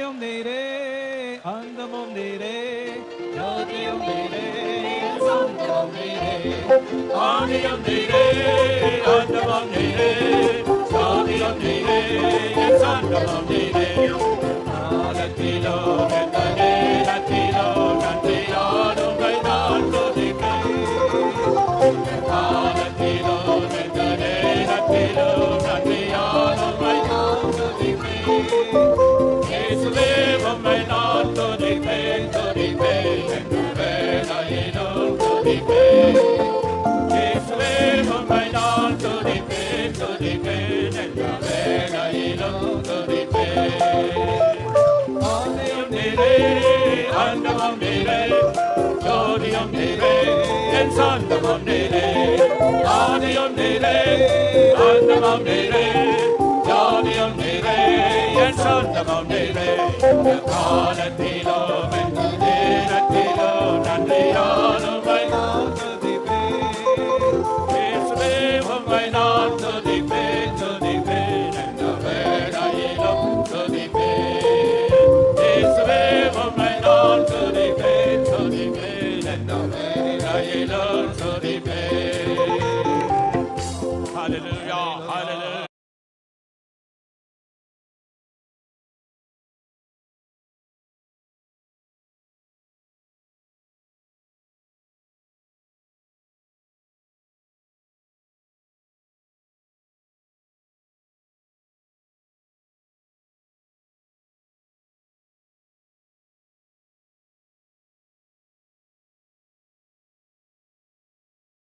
ஆதியும் நீரே அந்தமும் நீரே ஜோதியும் நீரே சந்தமும் நீரே ஆதியும் நீரே அந்தமும் நீரே ஜோதியும் நீரே சந்தமும் நீரே ஆலத்திலோ நெந்தனே நத்திலோ நன்றியாடும் கைதான் துதிப்பேன் ஆலத்திலோ நெந்தனே நத்திலோ நன்றியாடும் கைதான் துதிப்பேன் இயேசுவே உம்மை நான் துதிப்பேன் துதிப்பேன் என்ற வேளையிலும் துதிப்பேன் இயேசுவே உம்மை நான் துதிப்பேன் துதிப்பேன் என்ற வேளையிலும் துதிப்பேன் ஆதியும் நீரே அந்தமும் நீரே ஜோதியும் நீரே என் சந்தமும் நீரே ஆதியும் நீரே அந்தமும் நீரே ஜோதியும் நீரே என் சந்தமும் நீரே காலத்திலோ எந்த நேரத்திலோ நன்றியால் உம்மை நான் துதிப்பேன் இயேசுவே உம்மை நான் துதிப்பேன் துதிப்பேன் எந்த வேளையிலும் துதிப்பேன் இயேசுவே உம்மை நான் துதிப்பேன் துதிப்பேன் எந்த வேளையிலும் துதிப்பேன் Hallelujah, hallelujah.